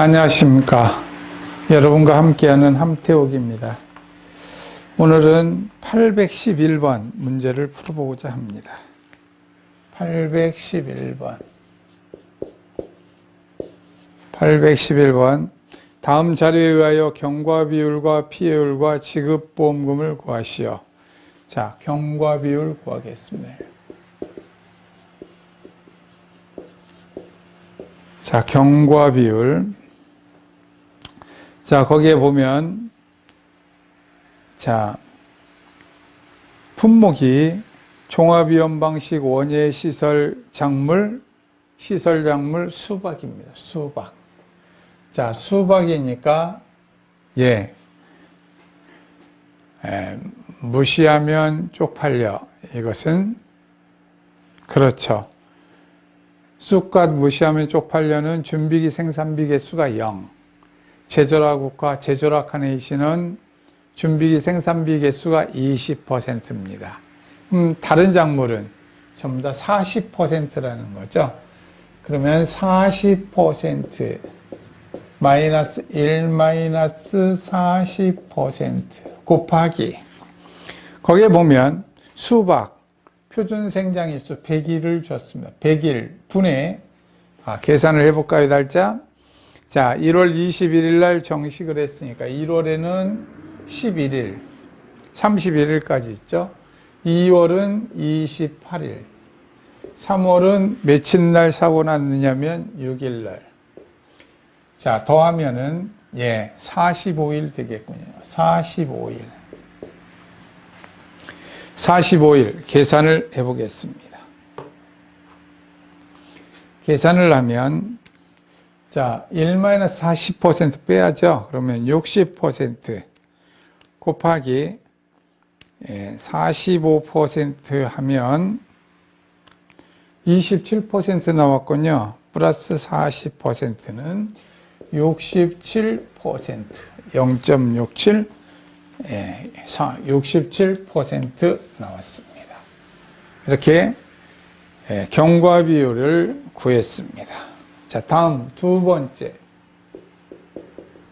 안녕하십니까. 여러분과 함께하는 함태옥입니다. 오늘은 811번 문제를 풀어보고자 합니다. 811번. 다음 자료에 의하여 경과비율과 피해율과 지급보험금을 구하시오. 자, 경과비율 구하겠습니다. 자, 경과비율. 자, 거기에 보면, 자, 품목이 종합위험 방식 원예 시설 작물, 수박입니다. 수박. 자, 수박이니까, 무시하면 쪽팔려. 이것은, 그렇죠. 쑥갓 무시하면 쪽팔려는 준비기 생산비 개수가 0. 제조락국과 제조락카네이션은 준비기 생산비 개수가 20%입니다. 다른 작물은 전부 다 40%라는 거죠. 그러면 40% 마이너스 1 마이너스 40% 곱하기 거기에 보면 수박 표준 생장일수 100일을 줬습니다. 100일 분의 계산을 해볼까요, 달자? 자, 1월 21일 날 정식을 했으니까 1월에는 11일, 31일까지 있죠. 2월은 28일, 3월은 며칠 날 사고 났느냐면 6일 날. 자, 더하면은 45일 되겠군요. 45일 계산을 해보겠습니다. 계산을 하면 자, 1-40% 빼야죠. 그러면 60% 곱하기 45% 하면 27% 나왔군요. 플러스 40%는 67%, 0.67, 67% 나왔습니다. 이렇게 경과비율을 구했습니다. 자, 다음 두 번째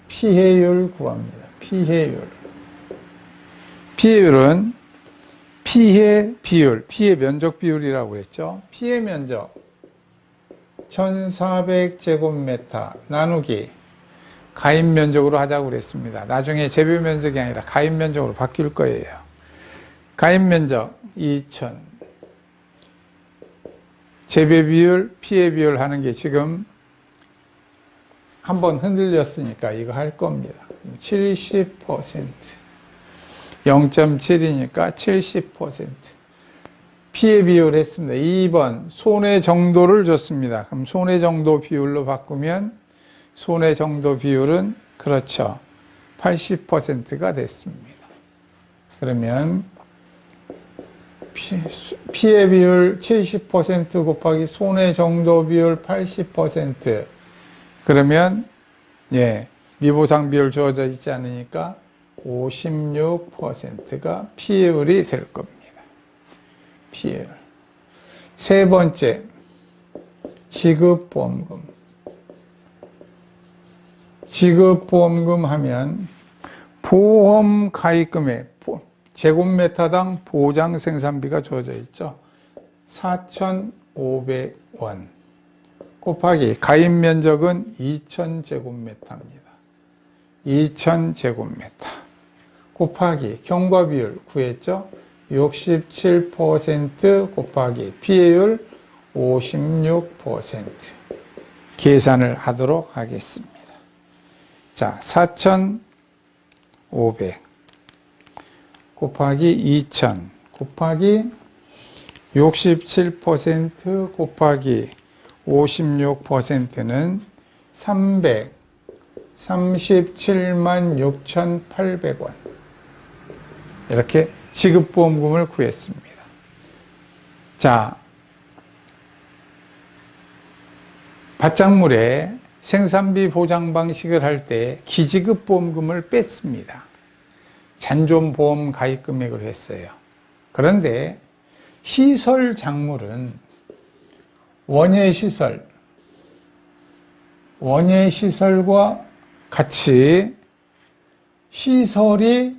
피해율 구합니다. 피해율은 피해 비율, 피해 면적 비율이라고 했죠. 피해 면적 1400제곱미터 나누기 가입 면적으로 하자고 그랬습니다. 나중에 재배 면적이 아니라 가입 면적으로 바뀔 거예요. 가입 면적 2000 재배 비율, 피해 비율 하는 게 지금 한번 흔들렸으니까 이거 할 겁니다. 70%. 0.7이니까 70%. 피해 비율 했습니다. 2번 손해 정도를 줬습니다. 그럼 손해 정도 비율로 바꾸면 손해 정도 비율은 그렇죠. 80%가 됐습니다. 그러면 피해 비율 70% 곱하기 손해 정도 비율 80%. 그러면 미보상 비율 주어져 있지 않으니까 56%가 피해율이 될 겁니다. 피해율. 세 번째 지급보험금. 지급보험금 하면 보험 가입금액 제곱미터당 보장 생산비가 주어져 있죠. 4,500원 곱하기 가입 면적은 2,000제곱미터입니다. 2,000제곱미터 곱하기 경과비율 구했죠. 67% 곱하기 피해율 56% 계산을 하도록 하겠습니다. 자, 4,500 곱하기 2,000 곱하기 67% 곱하기 56%는 337만 6,800원. 이렇게 지급보험금을 구했습니다. 자, 밭작물의 생산비 보장 방식을 할 때 기지급보험금을 뺐습니다. 잔존보험 가입금액을 했어요. 그런데 시설 작물은 원예 시설 원예 시설과 같이 시설이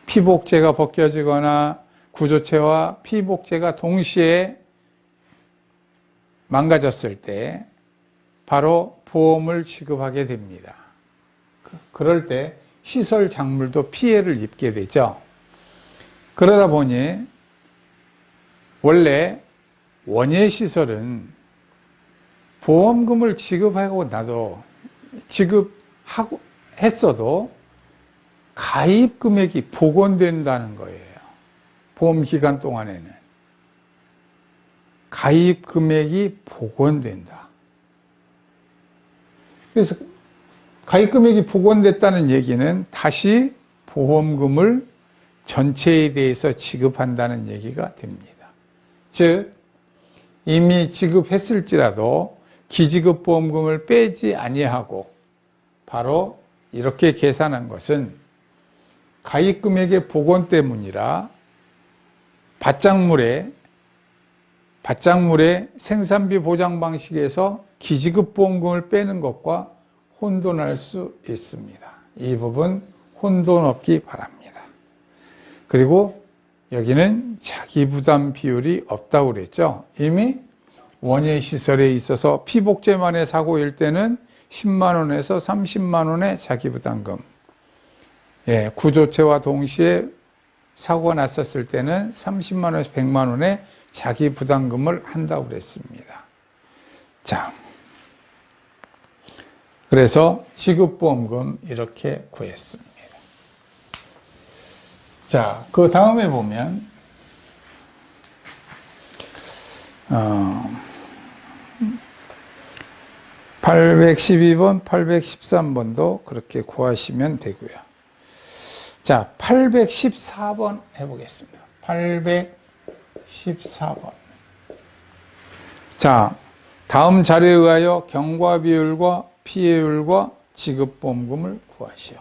피복제가 벗겨지거나 구조체와 피복제가 동시에 망가졌을 때 바로 보험을 지급하게 됩니다. 그럴 때 시설 작물도 피해를 입게 되죠. 그러다 보니 원래 원예 시설은 보험금을 지급하고 나도 지급하고 했어도 가입 금액이 복원된다는 거예요. 보험 기간 동안에는 가입 금액이 복원된다. 그래서 가입 금액이 복원됐다는 얘기는 다시 보험금을 전체에 대해서 지급한다는 얘기가 됩니다. 즉 이미 지급했을지라도 기지급 보험금을 빼지 아니하고 바로 이렇게 계산한 것은 가입 금액의 복원 때문이라 밭작물의 생산비 보장 방식에서 기지급 보험금을 빼는 것과 혼돈할 수 있습니다. 이 부분 혼돈 없기 바랍니다. 그리고 여기는 자기부담 비율이 없다고 그랬죠. 이미 원예시설에 있어서 피복제만의 사고일 때는 10만 원에서 30만 원의 자기부담금, 구조체와 동시에 사고가 났었을 때는 30만 원에서 100만 원의 자기부담금을 한다고 그랬습니다. 자, 그래서 지급보험금 이렇게 구했습니다. 자, 그 다음에 보면 812번, 813번도 그렇게 구하시면 되고요. 자, 814번 해보겠습니다. 814번. 자, 다음 자료에 의하여 경과비율과 피해율과 지급보험금을 구하시오.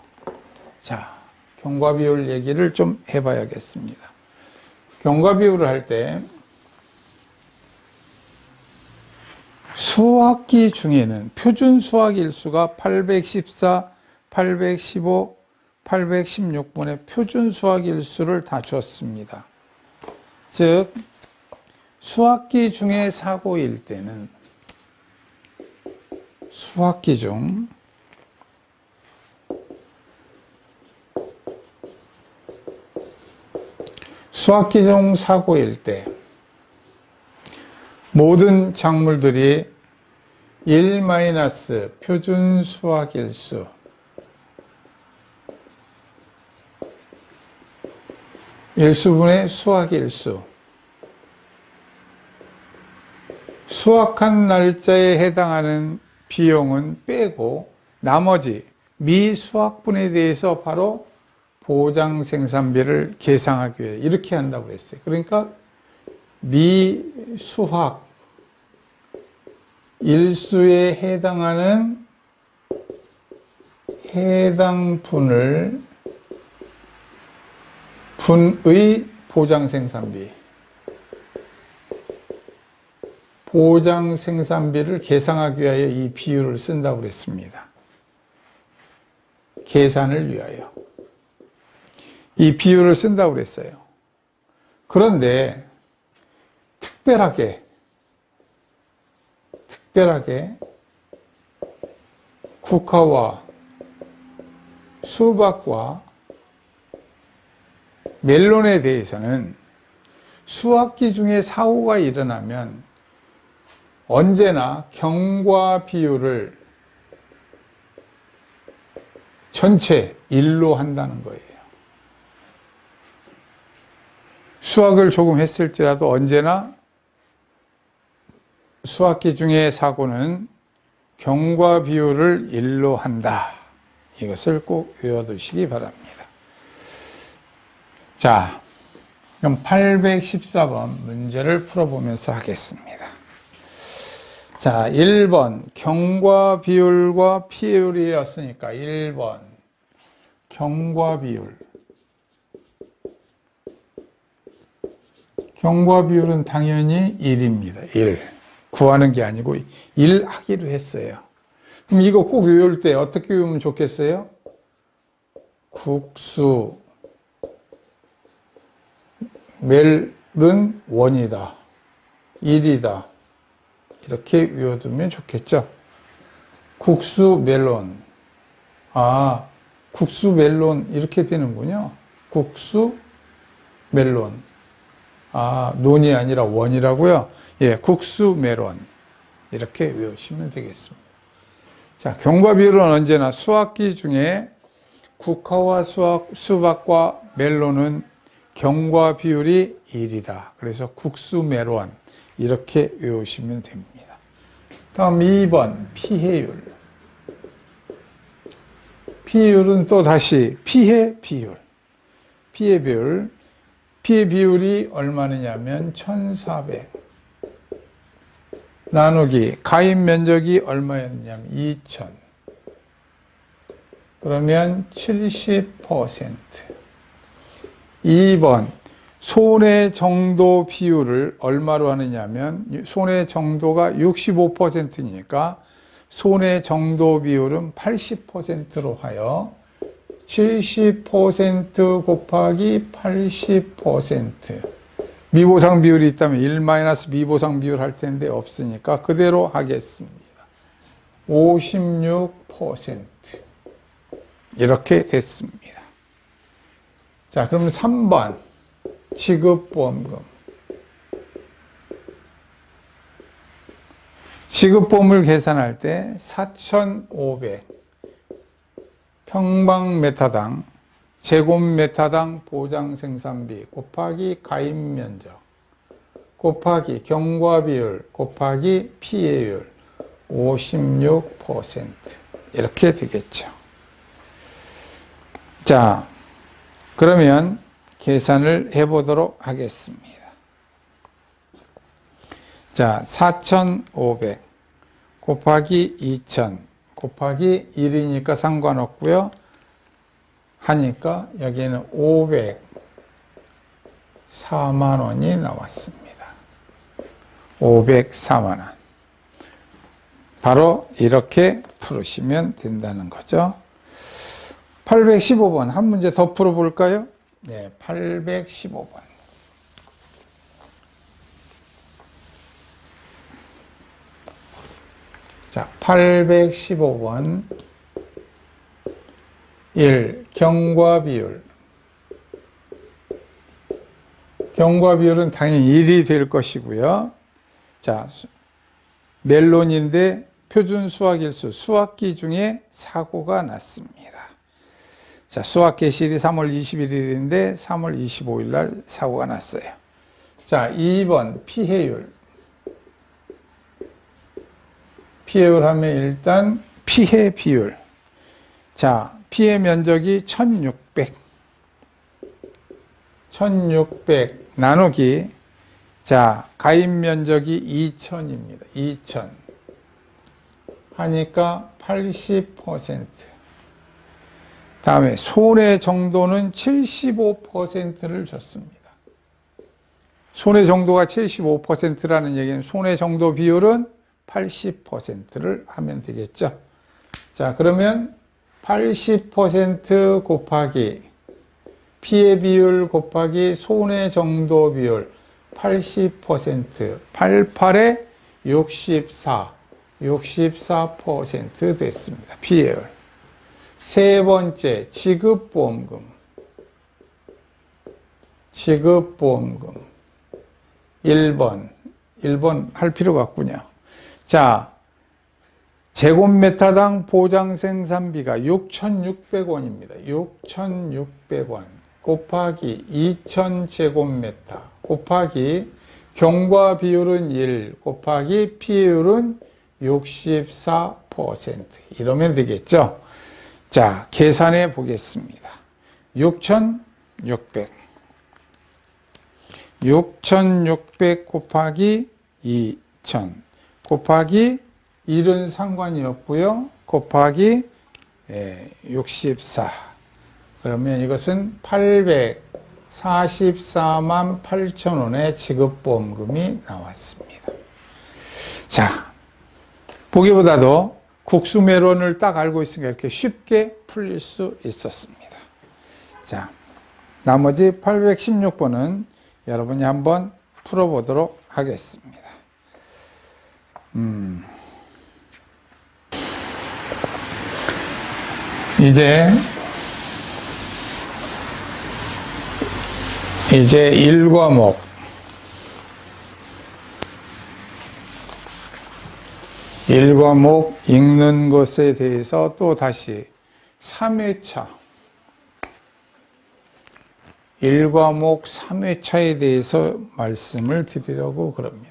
자, 경과비율 얘기를 좀 해봐야겠습니다. 경과비율을 할 때 수확기 중에는 표준 수확일수가 814, 815, 816번의 표준 수확일수를 다 줬습니다. 즉 수확기 중에 사고일 때는 수확기 중 사고일 때 모든 작물들이 1 표준 수확일수 일수분의 수확일수 수확한 날짜에 해당하는 비용은 빼고 나머지 미수확분에 대해서 바로 보장생산비를 계상하기 위해 이렇게 한다고 그랬어요. 그러니까 미수확 일수에 해당하는 해당 분의 보장생산비를 계상하기 위하여 이 비율을 쓴다고 그랬습니다. 계산을 위하여 이 비율을 쓴다고 그랬어요. 그런데 특별하게 국화와 수박과 멜론에 대해서는 수확기 중에 사고가 일어나면 언제나 경과 비율을 전체 1로 한다는 거예요. 수확을 조금 했을지라도 언제나 수확기 중에 사고는 경과 비율을 1로 한다. 이것을 꼭 외워두시기 바랍니다. 자, 그럼 814번 문제를 풀어보면서 하겠습니다. 자, 1번 경과 비율과 피해율이었으니까 1번 경과 비율. 경과 비율은 당연히 1입니다. 1. 구하는 게 아니고 일하기로 했어요. 그럼 이거 꼭 외울 때 어떻게 외우면 좋겠어요? 국수 멜은 원이다, 일이다, 이렇게 외워두면 좋겠죠. 국수 멜론, 국수 멜론 이렇게 되는군요. 국수 멜론, 논이 아니라 원이라고요. 예, 국수 멜론 이렇게 외우시면 되겠습니다. 자, 경과 비율은 언제나 수학기 중에 국화와 수박과 멜론은 경과 비율이 1이다. 그래서 국수 멜론 이렇게 외우시면 됩니다. 다음 2번 피해율. 피해율은 또 다시 피해 비율. 피해 비율이 얼마냐면 1400 나누기 가입 면적이 얼마였냐면 2000. 그러면 70%. 2번 손해 정도 비율을 얼마로 하느냐면 손해 정도가 65%니까 손해 정도 비율은 80%로 하여 70% 곱하기 80%. 미보상 비율이 있다면 1 미보상 비율 할 텐데 없으니까 그대로 하겠습니다. 56%. 이렇게 됐습니다. 자, 그럼 3번 지급보험금. 지급보험을 계산할 때 4,500 평방메타당 제곱메타당 보장생산비 곱하기 가입면적 곱하기 경과비율 곱하기 피해율 56% 이렇게 되겠죠. 자, 그러면 계산을 해보도록 하겠습니다. 자, 4,500 곱하기 2,000 곱하기 1이니까 상관없고요. 하니까 여기에는 504만 원이 나왔습니다. 504만 원. 바로 이렇게 풀으시면 된다는 거죠. 815번 한 문제 더 풀어볼까요? 네, 815번. 자, 815번 1. 경과비율. 경과비율은 당연히 1이 될 것이고요. 자, 멜론인데 표준 수학일수 수학기 중에 사고가 났습니다. 자, 수학 개시일이 3월 21일인데 3월 25일 날 사고가 났어요. 자, 2번 피해율. 피해율 하면 일단 피해 비율. 자, 피해 면적이 1600. 1600 나누기 자, 가입 면적이 2000입니다. 2000 하니까 80%. 다음에 손해 정도는 75%를 줬습니다. 손해 정도가 75%라는 얘기는 손해 정도 비율은 80%를 하면 되겠죠. 자, 그러면 80% 곱하기 피해 비율 곱하기 손해 정도 비율 80% 88에 64% 됐습니다. 피해율. 세 번째 지급보험금. 지급보험금 1번 할 필요가 없군요. 자, 제곱미터당 보장생산비가 6,600원입니다. 6,600원 곱하기 2,000제곱미터 곱하기 경과 비율은 1 곱하기 피해율은 64% 이러면 되겠죠. 자, 계산해 보겠습니다. 6,600 곱하기 2,000 곱하기 1은 상관이 없고요. 곱하기 64 그러면 이것은 844만 8천 원의 지급보험금이 나왔습니다. 자, 보기보다도 국수매론을 딱 알고 있으니까 이렇게 쉽게 풀릴 수 있었습니다. 자, 나머지 816번은 여러분이 한번 풀어보도록 하겠습니다. 이제 1과목 읽는 것에 대해서 또 다시 3회차 1과목 3회차에 대해서 말씀을 드리려고 그럽니다.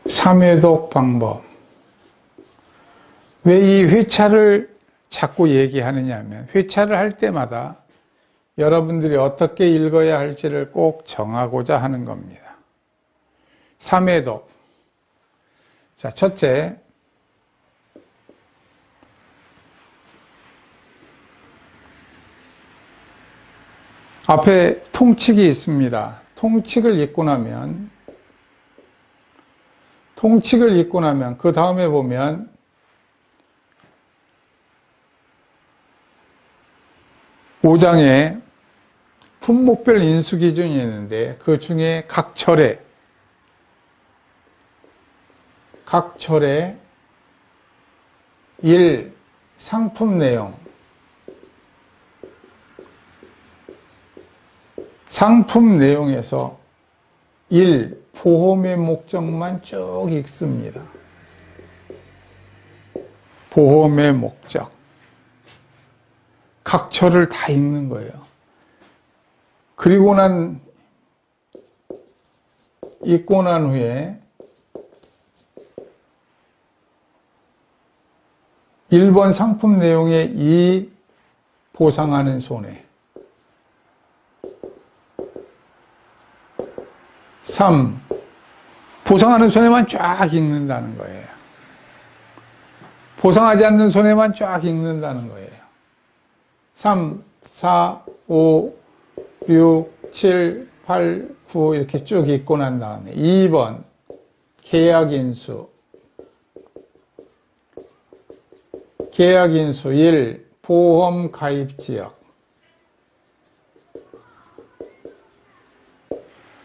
3회독 방법. 왜 이 회차를 자꾸 얘기하느냐 하면 회차를 할 때마다 여러분들이 어떻게 읽어야 할지를 꼭 정하고자 하는 겁니다. 3회독. 자, 첫째, 앞에 통칙이 있습니다. 통칙을 읽고 나면 그 다음에 보면 (5장에) 품목별 인수기준이 있는데 그 중에 각 절에 1. 상품 내용. 상품 내용에서 1. 보험의 목적만 쭉 읽습니다. 보험의 목적. 각 절을 다 읽는 거예요. 읽고 난 후에 1번 상품 내용에 2. 보상하는 손해. 3. 보상하는 손해만 쫙 읽는다는 거예요. 보상하지 않는 손해만 쫙 읽는다는 거예요. 3, 4, 5, 6, 7, 8, 9 이렇게 쭉 읽고 난 다음에 2번 계약인수. 계약인수 1. 보험 가입 지역.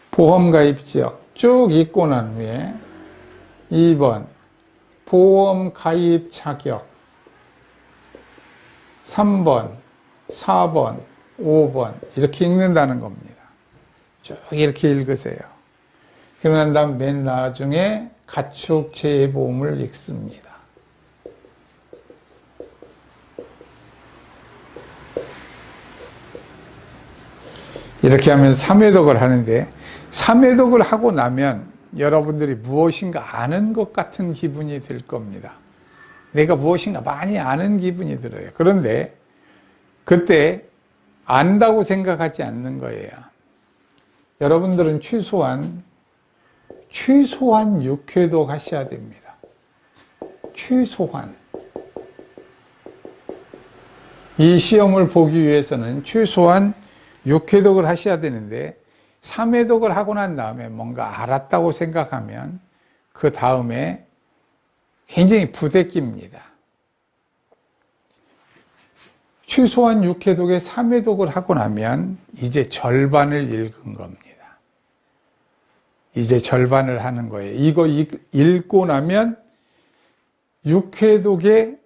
보험 가입 지역 쭉 읽고 난 후에 2번 보험 가입 자격. 3번, 4번, 5번 이렇게 읽는다는 겁니다. 쭉 이렇게 읽으세요. 그러고 난 다음 맨 나중에 가축 재보험을 읽습니다. 이렇게 하면 3회독을 하는데 3회독을 하고 나면 여러분들이 무엇인가 아는 것 같은 기분이 들 겁니다. 내가 무엇인가 많이 아는 기분이 들어요. 그런데 그때 안다고 생각하지 않는 거예요. 여러분들은 최소한 6회독 하셔야 됩니다. 최소한. 이 시험을 보기 위해서는 최소한 6회독을 하셔야 되는데 3회독을 하고 난 다음에 뭔가 알았다고 생각하면 그 다음에 굉장히 부대끼입니다. 최소한 6회독에 3회독을 하고 나면 이제 절반을 읽은 겁니다. 이제 절반을 하는 거예요. 이거 읽고 나면 6회독에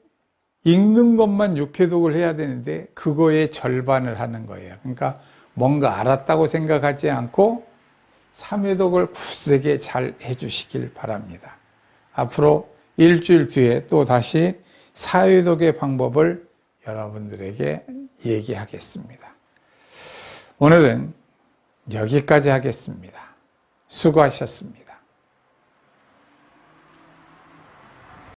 읽는 것만 6회독을 해야 되는데 그거의 절반을 하는 거예요. 그러니까 뭔가 알았다고 생각하지 않고 3회독을 굳세게 잘 해주시길 바랍니다. 앞으로 일주일 뒤에 또 다시 4회독의 방법을 여러분들에게 얘기하겠습니다. 오늘은 여기까지 하겠습니다. 수고하셨습니다.